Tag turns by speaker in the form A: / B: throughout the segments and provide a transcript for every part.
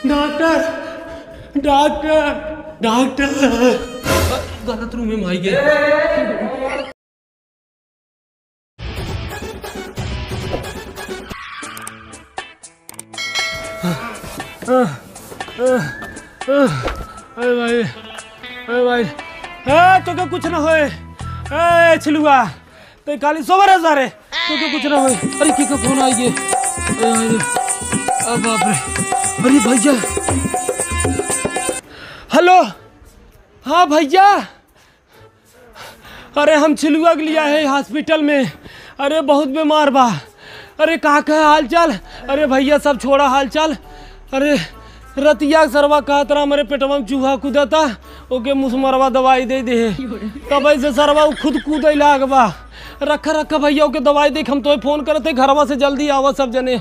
A: Doctor doctor doctor गलत room में माई गए। भाई तो क्या कुछ ना होए छिलुआ तो खाली सोबर है सारे तो क्या कुछ ना होए। अरे की का फोन आई गए। अब बाप रे। अरे भैया हेलो। हाँ भैया अरे हम छिलुआ के लिया है हॉस्पिटल में। अरे बहुत बीमार बा। अरे कहाँ का हाल चाल। अरे भैया सब छोड़ा हाल चाल। अरे रतिया सरवा कहा तरह मेरे पेटवा में चूहा कूदा था ओके मुसमरवा दवाई दे दे तब ऐसे सरवा खुद कूद लाग बा। रखा रखा भैया ओके दवाई देख हम तो फोन करते घरवा से जल्दी आवा सब जने।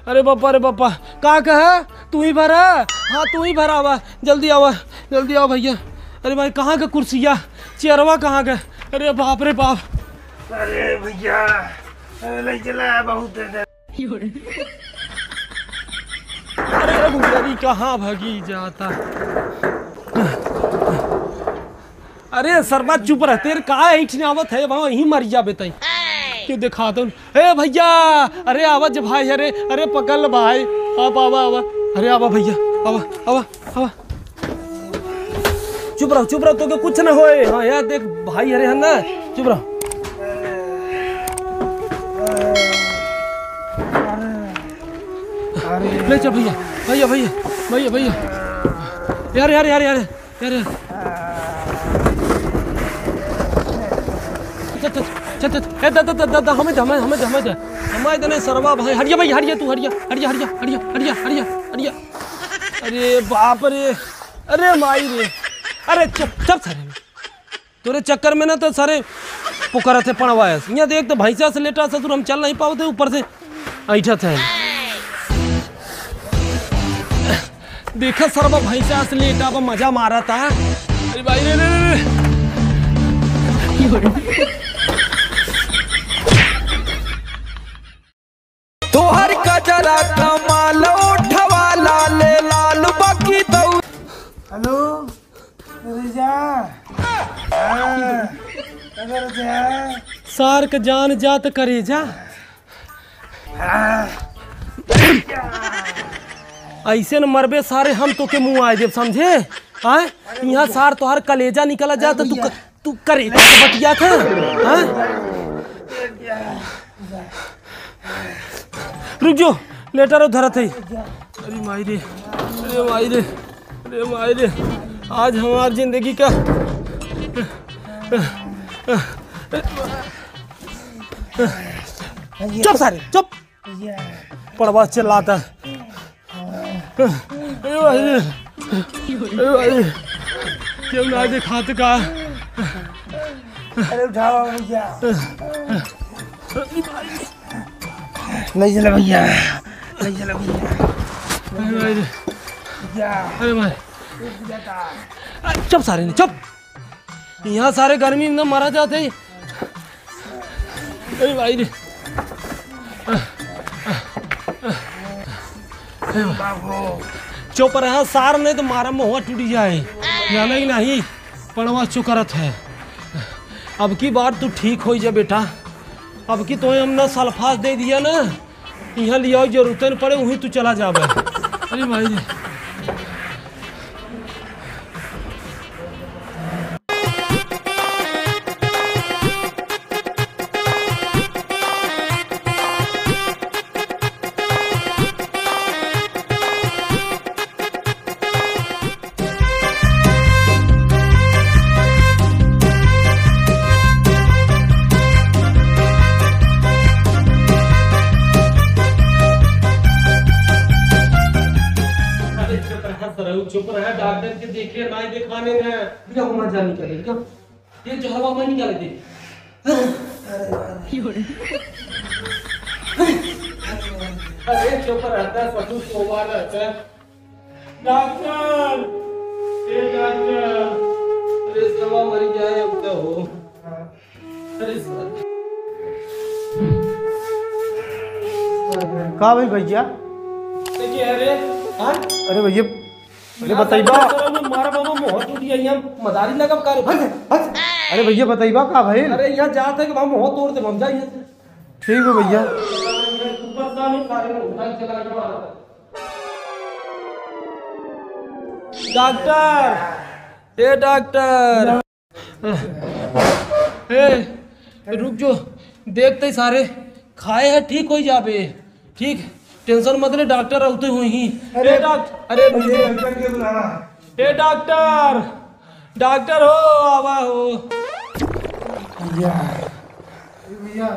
A: अरे बापा कहाँ का है तू ही भरा। हाँ तू ही भरा आवा जल्दी आओ भैया। अरे भाई कहाँ का कुर्सिया चेयरवा कहाँ का। अरे बाप रे बाप।
B: अरे भैया नहीं चला बहुत
A: अरे गुजरी कहाँ भागी जाता। अरे सरबा चुप रहते कहा ऐठने आवत है वहाँ यहीं मर जा बेताई क्यों दिखा दो। हे भैया अरे आवाज भाई। अरे पकड़ भाई आप आवा अरे आवा भैया आवा चुप रहो तो क्या कुछ ना होए। हाँ यार देख भाई अरे है ना चुप रहो। ले चल भैया यार हमें देने सरवा भाई हरिया तू हरिया। अरे बाप रे। अरे माई रे। अरे चुप सारे तोरे चक्कर में ना तो सारे पुकारा थे पड़वा है। यहाँ देख तो भैंसा से लेटा ससुर हम चल नहीं पाते ऊपर से ऐठा थे। देखा सरवा भैंसा से लेटा पर मजा मारा था। अरे भाई रे
C: तोहर कजरा कमाल उठवाला ले लाल बाकी तो।
B: हेलो
A: सार का जान जात करे जा। ऐसे न मरबे सारे हम तो के मुंह आए देव समझे। आए यहाँ सार तो हर कलेजा निकला जा तो तू करे बतिया था। रुक जो लेटर उधर थे। अरे माई रे आज हमारी जिंदगी का चुप सारे चुप पड़वा चिल्लाता। क्यों ना दिखाते का।
B: अरे उठाओ भैया नहीं चला भैया
A: अरे भाई चुप सारे ने चुप। यहाँ सारे गर्मी में मारा जाते। अरे भाई रे चुप रहा सार नहीं तो मारा मुँह टूट जाए जाना ही नहीं पड़वा चुकरत है। अब की बार तू ठीक हो जा बेटा। अब की तो हमने सल्फास दे दिया ना यहाँ लिया जरूरत नहीं पड़े वहीं तू चला जावे। अरे भाई चुप रहा डॉक्टर के देखे ना दिखाने में बिना मत जाने का क्या ये जो हवा में निकाले दे। अरे चुप रहता है सब सोवा रहता है। डॉक्टर अरे सवा मर जाए अब तो हो। अरे
B: का भाई भैया
A: देखिए अरे हाँ
B: अरे भैया अरे बताइबा
A: मारा बाबा मोह टूट गया यहाँ मदारी लगा करे भाग
B: अरे भैया बताइबा का भाई
A: अरे यहाँ जाते कि वहाँ मोह तोड़ दे हम जाइए
B: ठीक है भैया
A: डॉक्टर ए डॉक्टर ए रुक जो देखते सारे खाए है ठीक हो जाबे ठीक टेंशन मत ले डॉक्टर रहते हुए ही ए डॉक्टर अरे ए डॉक्टर डॉक्टर हो आवा हो
B: भैया भैया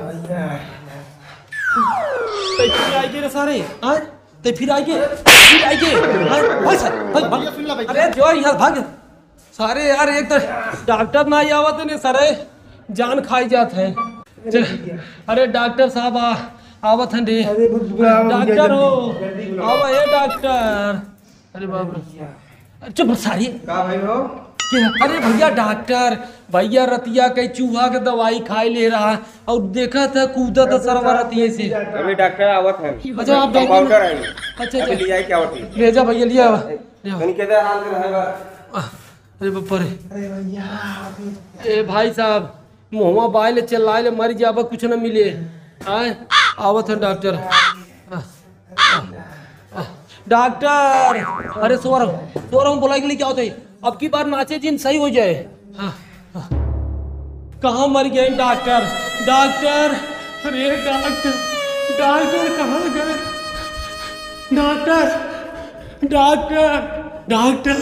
A: तो फिर आएंगे रे सारे हाँ तो फिर आएंगे भाग सर भाग अरे जो यार भाग सारे यार एक तो डॉक्टर ना ही आवत ने सारे जान खाई जात है चल अरे डॉक्टर साहब आवत हैं रे डॉक्टर हो आवा ये डॉक्टर अरे बाप रे चुप सारी
B: का भाई हो
A: क्या अरे भैया डॉक्टर भैया रतिया के चूहा के दवाई खाई ले रहा और देखा था कूदा था सरवा रतिया से
D: अभी डॉक्टर आवत है
A: अच्छा आप
D: कंपाउंडर है
A: अच्छा
D: अभी
A: अच्छा
D: लिया क्या होती
A: ले जा भैया लिया
D: कहीं के दे हाल में रहेगा
A: अरे बाप रे
B: अरे भैया
A: ए भाई साहब मुहमा बाइल चिल्लाए ले मर जाबा कुछ न मिले आए आवत है डॉक्टर डॉक्टर अरे सो रहा हूँ बुलाई के लिए क्या होता है अब की बार नाचे जिन सही हो जाए कहाँ मर गए डॉक्टर डॉक्टर अरे डॉक्टर डॉक्टर कहाँ गए डॉक्टर डॉक्टर डॉक्टर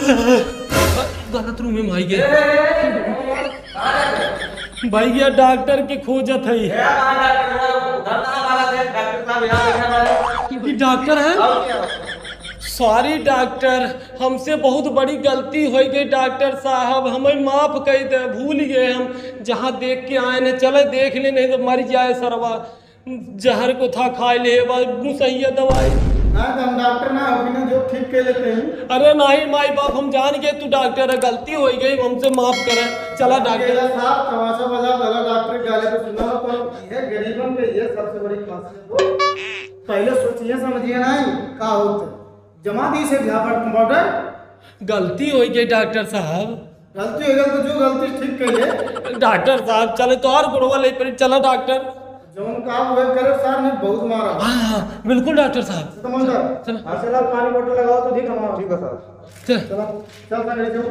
A: गलत रूम में भाई गए भैया डॉक्टर के खोजत है ये डॉक्टर है सॉरी डॉक्टर हमसे बहुत बड़ी गलती हो गई डॉक्टर साहब हमें माफ कर दे भूल गए हम जहाँ देख के आए ने चले देख ले नहीं तो मर जाए सरवा जहर को था खा ले सही है दवाई
B: हम डॉक्टर ना अभी जो ठीक कर लेते हैं
A: अरे नहीं माई बाप हम जान गए तू डॉक्टर है गलती हो गई हमसे माफ करे चला डॉक्टर
B: साहब तमाशा बजा वाला डॉक्टर गाले पे सुना तो ये गरीबन पे ये सबसे बड़ी खासियत पहले सोचिए समझिए नहीं का होता जमा दी से कंपाउंडर
A: गलती हो गई डॉक्टर साहब
B: गलती हो गई तो जो गलती ठीक कर ले
A: डॉक्टर साहब चले तो और गुड़वा ले पर चला डॉक्टर
B: जौन काम हुए करे सर ने बहुत मारा
A: हाँ बिल्कुल डॉक्टर साहब
B: कंपाउंडर
A: चल
B: चला पानी बोतल लगाओ तो ठीक हमारा ठीक है सर
A: चल
B: चला चल सर जो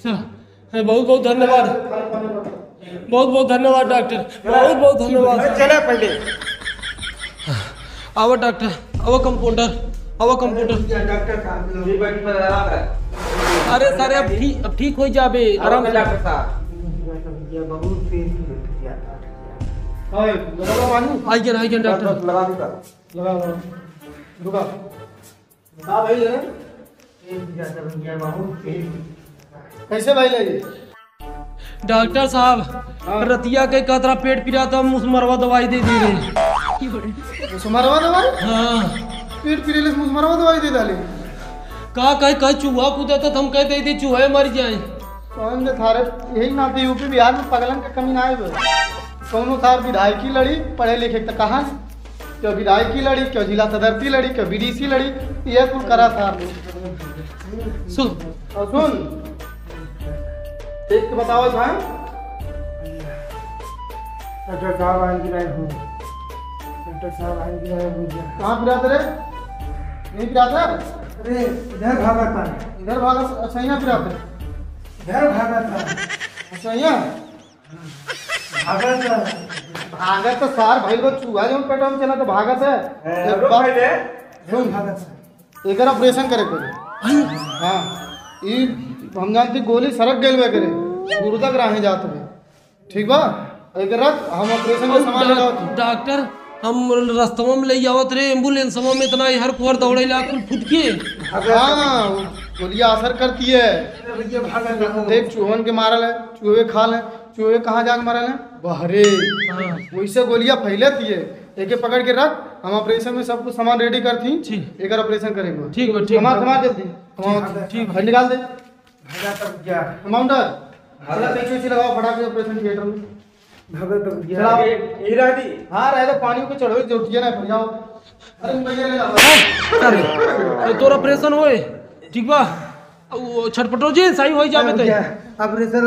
A: चल बहुत बहुत धन्यवाद
B: खाली पानी बोतल
A: बहुत बहुत धन्यवाद डॉक्टर बहुत बहुत धन्यवाद
D: चले पहले
A: आओ डॉक्टर आओ कंपाउंडर आओ कंपाउंडर
B: डॉक्टर साहब
D: अभी बैठ पर आराम है
A: अरे सारे अब ठीक हो जाबे आराम से
D: डॉक्टर साहब
B: ये बहुत तेज किया हाय लगा पानी
A: आइए डॉक्टर
D: लगा दी सर
B: लगा रुका हां भाई जरा कैसे भाई लगे
A: डॉक्टर साहब रतिया के कतरा पेट पिरा था मुसमरवा दवाई दे दी रही
B: मुसमरवा दवाई
A: हाँ
B: पेट पिरेले मुसमरवा दवाई दे डाली
A: कह चूहा कूदा था हम कहते थे चूहे मर जाए
B: कौन ने थारे यही नाते यूपी बिहार में पगलन के कमी ना आए कौनो थार विधायकी लड़ी पढ़े लिखे तक कहाँ क्यों विधायकी लड़ी क्यों जिला सदरती लड़ी क्यों बीडीसी लड़ी ये कुल करा था
A: सुन
B: और सुन एक बताओ भाई डॉक्टर साहब आएंगे नहीं हूँ डॉक्टर साहब आएंगे नहीं हूँ कहाँ पिराते रे नहीं पिराते अरे इधर भागा था इधर भागा अच्छा यहाँ पिराते इधर भागा था अच्छा यहाँ भागत तो सार भाई को चूहा जो पेट में चला तो भागत है एक ऑपरेशन करे हाँ ई हम जानती गोली सड़क गए हुए करे गुरुदक राहे जाते हुए ठीक बा एक रख हम ऑपरेशन के सामान लगाओ
A: डॉक्टर हम रास्तवा में ले जावत रे एम्बुलेंस में इतना हर कोहर दौड़े ला कुल फुट के
B: हाँ गोलियां असर करती है देख चूहन के मारल है चूहे खा ले चूहे कहाँ जाके मारल है बहरे वैसे गोलियां फैलती है एक पकड़ के रख हम ऑपरेशन में सब कुछ सामान रेडी करती एक ऑपरेशन करेंगे
A: ठीक है
B: कमाल जल्दी ठीक है निकाल दे कंपाउंडर पीछे लगाओ फटाक से ऑपरेशन थिएटर में चला
D: हीरा दी
B: हाँ रहे तो पानी को चढ़ो जोटिए ना फिर जाओ अरे भैया ले जाओ
A: अरे तोर ऑपरेशन होए ठीक बा वो छटपटो जी सही हो जाबे तई
B: ऑपरेशन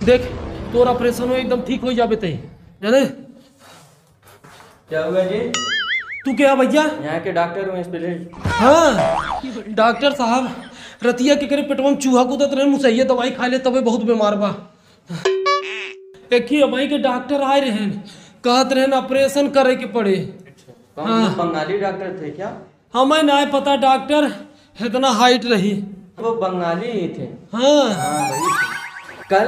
A: देख तोर ऑपरेशन हो एकदम ठीक हो जाबे तई जाने
D: क्या हुआ जी?
A: तू क्या भैया
D: यहाँ के डॉक्टर हूँ स्पेशलिस्ट।
A: हाँ डॉक्टर साहब रतिया के करे पेटवा में चूहा कूदत रहे मुसैया दवाई खा ले तबे बहुत बीमार बा। एक ही अबाई के डॉक्टर आए रहे कहत रहे ऑपरेशन करे के पड़े।
D: कौन बंगाली डॉक्टर थे क्या?
A: हमें ना पता डॉक्टर इतना हाइट रही।
D: वो बंगाली ही थे।
A: हाँ
D: हाँ भाई कल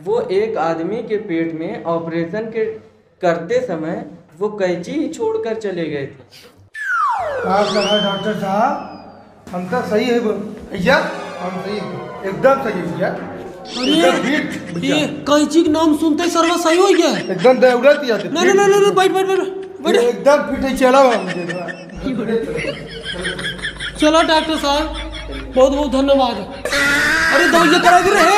D: वो एक आदमी के पेट में ऑपरेशन के करते समय वो कैंची ही छोड़कर चले गए थे।
B: डॉक्टर साहब हम तो सही है भैया हम सही है एकदम सही है भैया
A: अरे ये कैंची के नाम सुनते ही सर्व सही हो गया।
B: एकदम दौड़त ही आते
A: नहीं नहीं नहीं बैठ बैठ बैठ
B: एकदम फिट है चला
A: चलो डॉक्टर साहब बहुत बहुत धन्यवाद। अरे दवाई करा के रहे